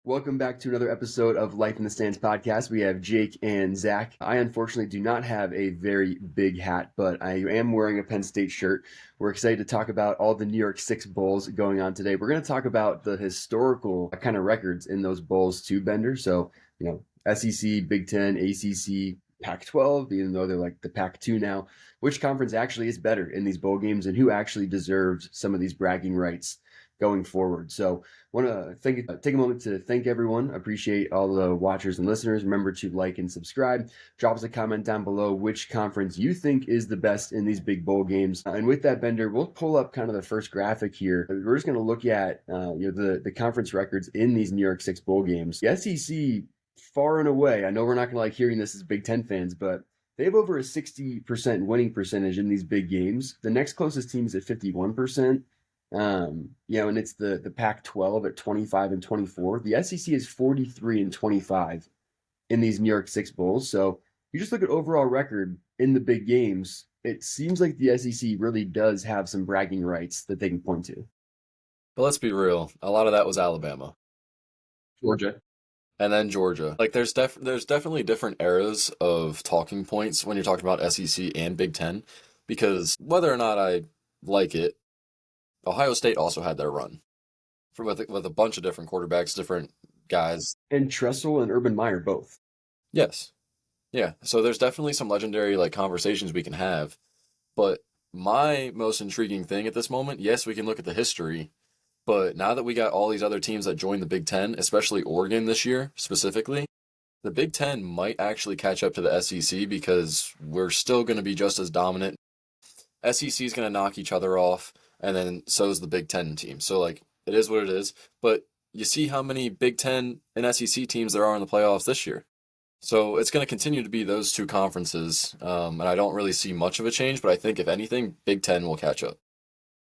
Welcome back to another episode of Life in the Stands podcast. We have Jake and Zach. I unfortunately do not have a very big hat, but I am wearing a Penn State shirt. We're excited to talk about all the New York Six Bowls going on today. We're going to talk about the historical kind of records in those bowls too, Bender. So, SEC, Big 10, ACC, Pac-12, even though they're like the Pac-2 now. Which conference actually is better in these bowl games and who actually deserves some of these bragging rights going forward? So want to take a moment to thank everyone. Appreciate all the watchers and listeners. Remember to like and subscribe. Drop us a comment down below which conference you think is the best in these big bowl games. And with that, Bender, we'll pull up kind of the first graphic here. We're just going to look at the conference records in these New York Six bowl games. The SEC, far and away, I know we're not going to like hearing this as Big Ten fans, but they have over a 60% winning percentage in these big games. The next closest team is at 51%. And it's the Pac-12 at 25 and 24. The SEC is 43 and 25 in these New York Six Bowls. So you just look at overall record in the big games, it seems like the SEC really does have some bragging rights that they can point to. But let's be real, a lot of that was Alabama. Georgia. And then Georgia. Like there's definitely different eras of talking points when you're talking about SEC and Big Ten, because whether or not I like it, Ohio State also had their run with a bunch of different quarterbacks, different guys. And Tressel and Urban Meyer both. Yes. Yeah. So there's definitely some legendary conversations we can have. But my most intriguing thing at this moment, yes, we can look at the history, but now that we got all these other teams that joined the Big Ten, especially Oregon this year specifically, the Big Ten might actually catch up to the SEC because we're still going to be just as dominant. SEC is going to knock each other off. And then so is the Big Ten team. So, it is what it is. But you see how many Big Ten and SEC teams there are in the playoffs this year. So it's going to continue to be those two conferences. And I don't really see much of a change. But I think, if anything, Big Ten will catch up.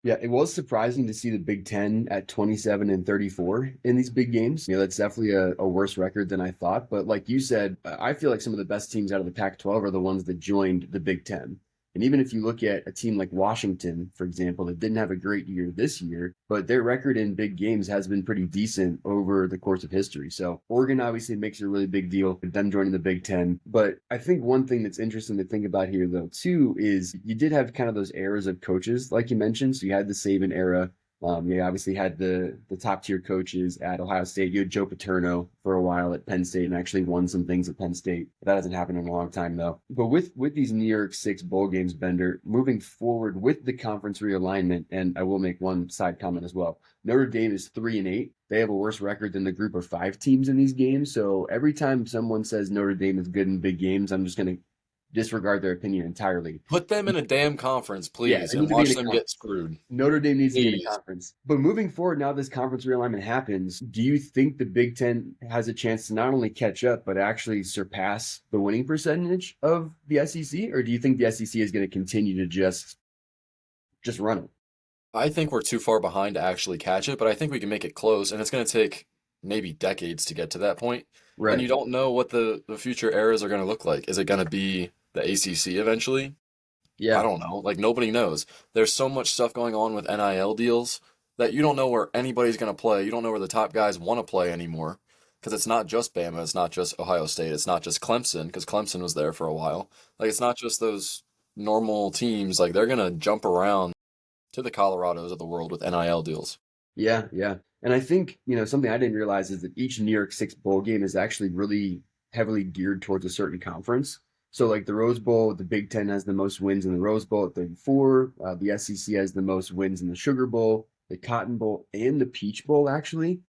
Yeah, it was surprising to see the Big Ten at 27 and 34 in these big games. That's definitely a worse record than I thought. But like you said, I feel like some of the best teams out of the Pac-12 are the ones that joined the Big Ten. And even if you look at a team like Washington, for example, that didn't have a great year this year, but their record in big games has been pretty decent over the course of history. So Oregon obviously makes a really big deal with them joining the Big Ten. But I think one thing that's interesting to think about here, though, too, is you did have kind of those eras of coaches, like you mentioned. So you had the Saban era. You obviously had the top tier coaches at Ohio State. You had Joe Paterno for a while at Penn State and actually won some things at Penn State. That hasn't happened in a long time, though. But with these New York Six bowl games, Bender, moving forward with the conference realignment, and I will make one side comment as well. Notre Dame is 3-8. They have a worse record than the group of 5 teams in these games. So every time someone says Notre Dame is good in big games, I'm just going to disregard their opinion entirely. Put them in a damn conference, please, and watch them get screwed. Notre Dame needs to be in a conference. But moving forward, now this conference realignment happens, do you think the Big Ten has a chance to not only catch up, but actually surpass the winning percentage of the SEC? Or do you think the SEC is going to continue to just run it? I think we're too far behind to actually catch it, but I think we can make it close, and it's going to take maybe decades to get to that point. Right. And you don't know what the future eras are going to look like. Is it going to be the ACC eventually? Yeah. I don't know. Nobody knows. There's so much stuff going on with NIL deals that you don't know where anybody's going to play. You don't know where the top guys want to play anymore, because it's not just Bama. It's not just Ohio State. It's not just Clemson, because Clemson was there for a while. It's not just those normal teams. They're going to jump around to the Colorados of the world with NIL deals. Yeah, yeah. And I think, something I didn't realize is that each New York Six bowl game is actually really heavily geared towards a certain conference. So the Rose Bowl, the Big Ten has the most wins in the Rose Bowl at 34. The SEC has the most wins in the Sugar Bowl, the Cotton Bowl, and the Peach Bowl, actually.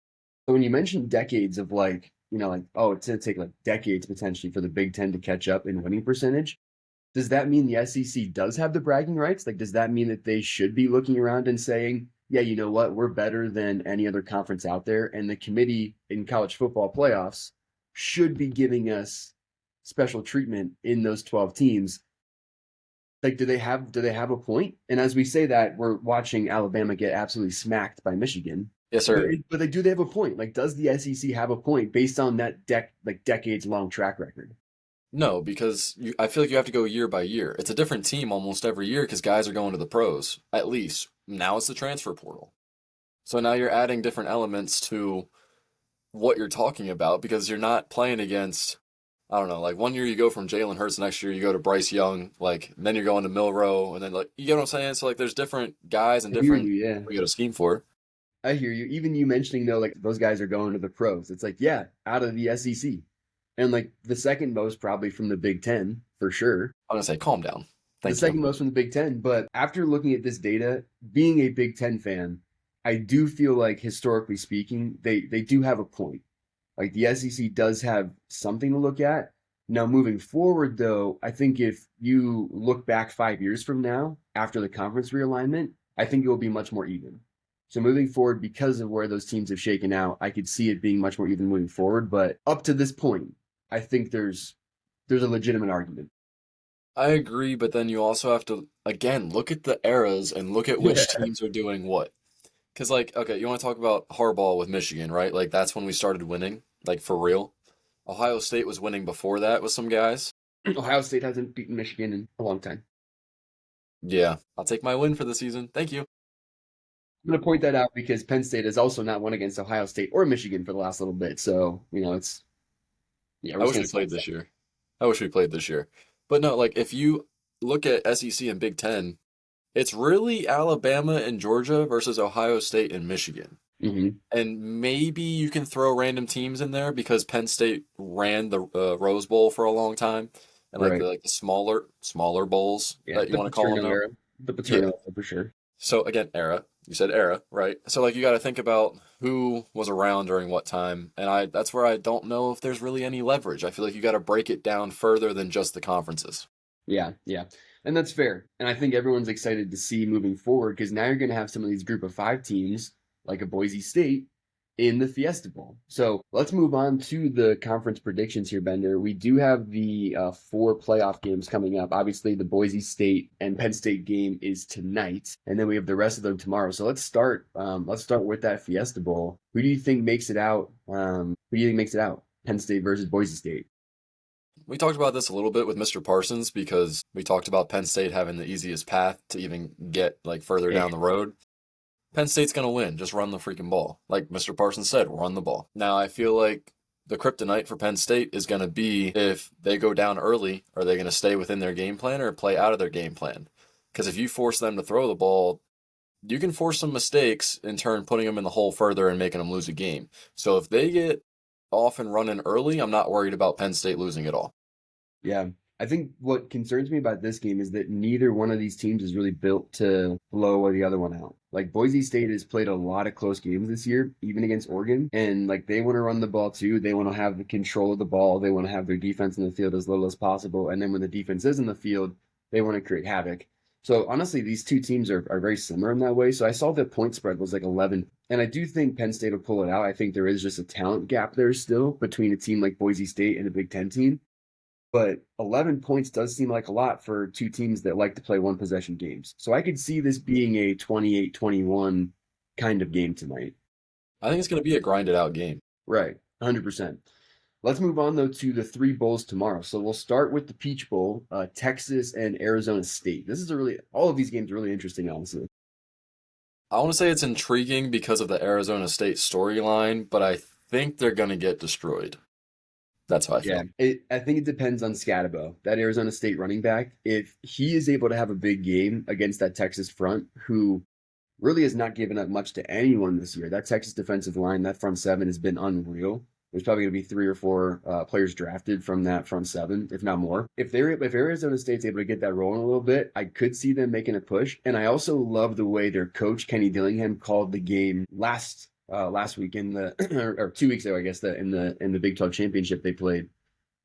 So when you mentioned decades of it's going to take decades potentially for the Big Ten to catch up in winning percentage, does that mean the SEC does have the bragging rights? Does that mean that they should be looking around and saying, yeah, you know what, we're better than any other conference out there, and the committee in college football playoffs should be giving us special treatment in those 12 teams? Do they have a point? And as we say that, we're watching Alabama get absolutely smacked by Michigan. Yes, sir. But do they have a point? Does the SEC have a point based on that decades long track record? No, because I feel like you have to go year by year. It's a different team almost every year because guys are going to the pros, at least. Now it's the transfer portal. So now you're adding different elements to what you're talking about because you're not playing against, I don't know, like one year you go from Jalen Hurts, next year you go to Bryce Young, like then you're going to Milrow, and then like you get what I'm saying? So like there's different guys and I hear you, different yeah. we got a scheme for. I hear you. Even you mentioning though, like those guys are going to the pros. It's like, yeah, out of the SEC. And like the second most probably from the Big Ten for sure. I'm gonna say calm down. The Thank you. second most from the Big Ten. But after looking at this data, being a Big Ten fan, I do feel like historically speaking, they do have a point. Like the SEC does have something to look at. Now, moving forward, though, I think if you look back 5 years from now, after the conference realignment, I think it will be much more even. So moving forward, because of where those teams have shaken out, I could see it being much more even moving forward. But up to this point, I think there's a legitimate argument. I agree, but then you also have to again look at the eras and look at which Yeah. teams are doing what. Because like, okay, you want to talk about Harbaugh with Michigan, right? Like that's when we started winning, like for real. Ohio State was winning before that with some guys. Ohio State hasn't beaten Michigan in a long time. Yeah, I'll take my win for the season. Thank you. I'm going to point that out because Penn State has also not won against Ohio State or Michigan for the last little bit. So, it's, yeah, we're I just wish going we to played say this year. I wish we played this year. But no, like if you look at SEC and Big Ten, it's really Alabama and Georgia versus Ohio State and Michigan. that. And maybe you can throw random teams in there because Penn State ran the Rose Bowl for a long time, and Right. like the smaller bowls Yeah. that you The want to call them Paterno now. era. The Yeah. Paterno era for sure. So again, era. You said era, right? So like you got to think about who was around during what time, and that's where I don't know if there's really any leverage. I feel like you got to break it down further than just the conferences. Yeah. Yeah. And that's fair. And I think everyone's excited to see moving forward because now you're going to have some of these group of five teams, like a Boise State, in the Fiesta Bowl. So let's move on to the conference predictions here, Bender. We do have the four playoff games coming up. Obviously, the Boise State and Penn State game is tonight, and then we have the rest of them tomorrow. So let's start. Let's start with that Fiesta Bowl. Who do you think makes it out? Who do you think makes it out? Penn State versus Boise State. We talked about this a little bit with Mr. Parsons because we talked about Penn State having the easiest path to even get like further Yeah. down the road. Penn State's going to win. Just run the freaking ball. Like Mr. Parsons said, run the ball. Now, I feel like the kryptonite for Penn State is going to be if they go down early, are they going to stay within their game plan or play out of their game plan? Because if you force them to throw the ball, you can force some mistakes, in turn putting them in the hole further and making them lose a game. So if they get off and running early, I'm not worried about Penn State losing it all. Yeah. I think what concerns me about this game is that neither one of these teams is really built to blow the other one out. Like Boise State has played a lot of close games this year, even against Oregon, and like they want to run the ball too. They want to have the control of the ball. They want to have their defense in the field as little as possible. And then when the defense is in the field, they want to create havoc. So honestly, these two teams are very similar in that way. So I saw the point spread was like 11. And I do think Penn State will pull it out. I think there is just a talent gap there still between a team like Boise State and a Big Ten team. But 11 points does seem like a lot for two teams that like to play one possession games. So I could see this being a 28-21 kind of game tonight. I think it's going to be a grinded out game. Right, 100%. Let's move on, though, to the three bowls tomorrow. So we'll start with the Peach Bowl, Texas and Arizona State. All of these games are really interesting, honestly. I want to say it's intriguing because of the Arizona State storyline, but I think they're going to get destroyed. That's how I feel. Yeah, I think it depends on Scatabo, that Arizona State running back. If he is able to have a big game against that Texas front, who really has not given up much to anyone this year. That Texas defensive line, that front seven has been unreal. There's probably going to be three or four players drafted from that front seven, if not more. If Arizona State's able to get that rolling a little bit, I could see them making a push. And I also love the way their coach Kenny Dillingham called the game last week in the or 2 weeks ago, I guess, in the Big 12 championship they played,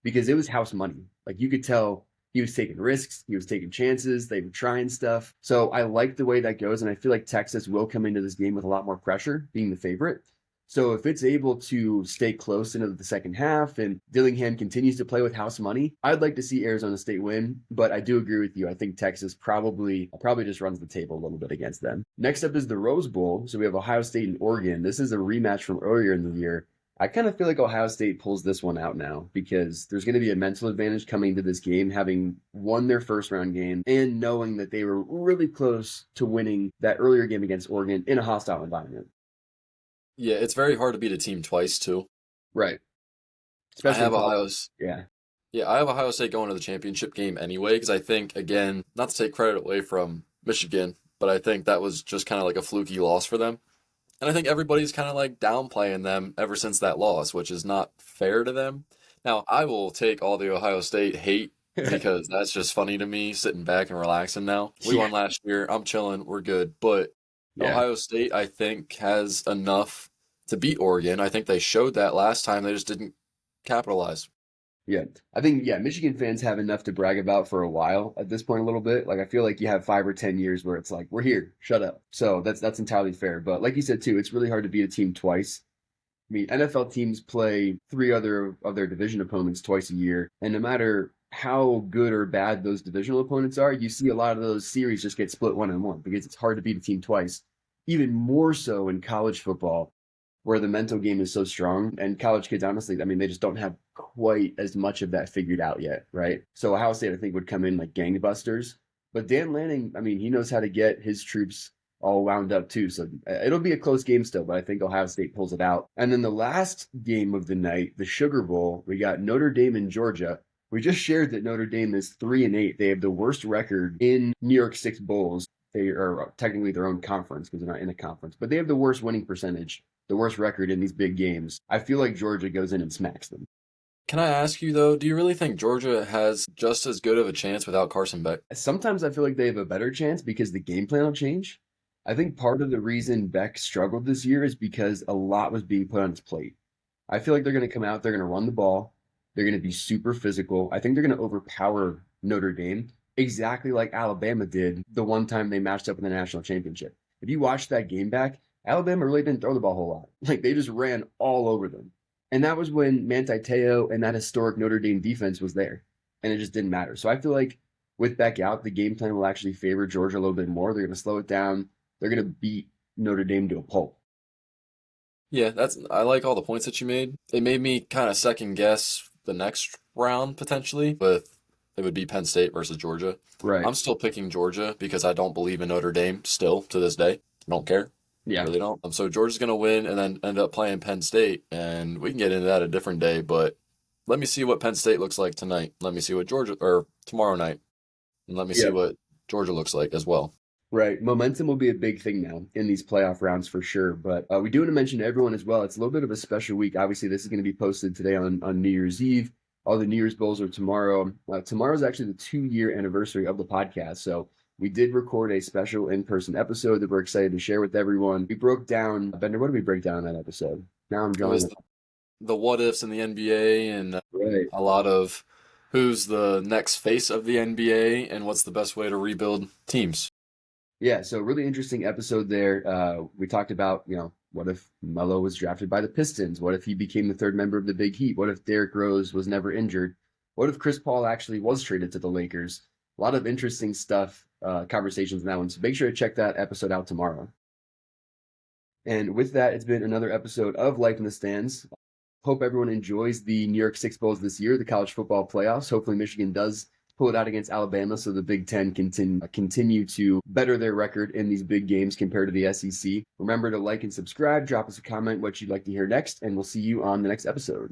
because it was house money. Like you could tell he was taking risks, he was taking chances, they were trying stuff. So I like the way that goes, and I feel like Texas will come into this game with a lot more pressure, being the favorite. So if it's able to stay close into the second half and Dillingham continues to play with house money, I'd like to see Arizona State win, but I do agree with you. I think Texas probably just runs the table a little bit against them. Next up is the Rose Bowl. So we have Ohio State and Oregon. This is a rematch from earlier in the year. I kind of feel like Ohio State pulls this one out now because there's going to be a mental advantage coming to this game, having won their first round game and knowing that they were really close to winning that earlier game against Oregon in a hostile environment. Yeah, it's very hard to beat a team twice, too. Right. I Especially in have college. Ohio. Yeah. Yeah, I have Ohio State going to the championship game anyway because I think, again, not to take credit away from Michigan, but I think that was just kind of like a fluky loss for them. And I think everybody's kind of like downplaying them ever since that loss, which is not fair to them. Now, I will take all the Ohio State hate because that's just funny to me, sitting back and relaxing now. We Yeah. won last year. I'm chilling. We're good. But Yeah. Ohio State, I think, has enough to beat Oregon. I think they showed that last time. They just didn't capitalize. Yeah. I think, yeah, Michigan fans have enough to brag about for a while at this point, a little bit. Like, I feel like you have 5 or 10 years where it's like, we're here, shut up. So that's entirely fair. But like you said, too, it's really hard to beat a team twice. I mean, NFL teams play three other of their division opponents twice a year. And no matter how good or bad those divisional opponents are, you see a lot of those series just get split 1-1 because it's hard to beat a team twice. Even more so in college football, where the mental game is so strong. And college kids, honestly, I mean, they just don't have quite as much of that figured out yet, right? So Ohio State, I think, would come in like gangbusters. But Dan Lanning, I mean, he knows how to get his troops all wound up too. So it'll be a close game still, but I think Ohio State pulls it out. And then the last game of the night, the Sugar Bowl, we got Notre Dame and Georgia. We just shared that Notre Dame is 3-8. They have the worst record in New York Six Bowls. They are technically their own conference because they're not in a conference, but they have the worst winning percentage, the worst record in these big games. I feel like Georgia goes in and smacks them. Can I ask you though, do you really think Georgia has just as good of a chance without Carson Beck? Sometimes I feel like they have a better chance because the game plan will change. I think part of the reason Beck struggled this year is because a lot was being put on his plate. I feel like they're going to come out, they're going to run the ball, they're going to be super physical. I think they're going to overpower Notre Dame exactly like Alabama did the one time they matched up in the national championship. If you watch that game back, Alabama really didn't throw the ball a whole lot. Like they just ran all over them. And that was when Manti Te'o and that historic Notre Dame defense was there. And it just didn't matter. So I feel like with Beck out, the game plan will actually favor Georgia a little bit more. They're going to slow it down. They're going to beat Notre Dame to a pulp. Yeah, that's I like all the points that you made. It made me kind of second guess the next round potentially with it would be Penn State versus Georgia. Right. I'm still picking Georgia because I don't believe in Notre Dame still to this day. I don't care. Yeah. Really don't. So Georgia's going to win and then end up playing Penn State, and we can get into that a different day. But let me see what Penn State looks like tonight. Let me see what Georgia or tomorrow night, and let me see Yeah. what Georgia looks like as well. Right. Momentum will be a big thing now in these playoff rounds for sure. But we do want to mention to everyone as well, it's a little bit of a special week. Obviously, this is going to be posted today on New Year's Eve. All the New Year's Bowls are tomorrow. Tomorrow is actually the 2-year anniversary of the podcast. So we did record a special in-person episode that we're excited to share with everyone. We broke down, Bender, what did we break down in that episode? Now I'm It drawing was it. the what ifs in the NBA and Right. a lot of who's the next face of the NBA and what's the best way to rebuild teams. Yeah, so really interesting episode there. We talked about, what if Melo was drafted by the Pistons? What if he became the third member of the Big Heat? What if Derrick Rose was never injured? What if Chris Paul actually was traded to the Lakers? A lot of interesting stuff, conversations in that one. So make sure to check that episode out tomorrow. And with that, it's been another episode of Life in the Stands. Hope everyone enjoys the New York Six Bowls this year, the college football playoffs. Hopefully Michigan does pull it out against Alabama so the Big Ten continue to better their record in these big games compared to the SEC. Remember to like and subscribe, drop us a comment what you'd like to hear next, and we'll see you on the next episode.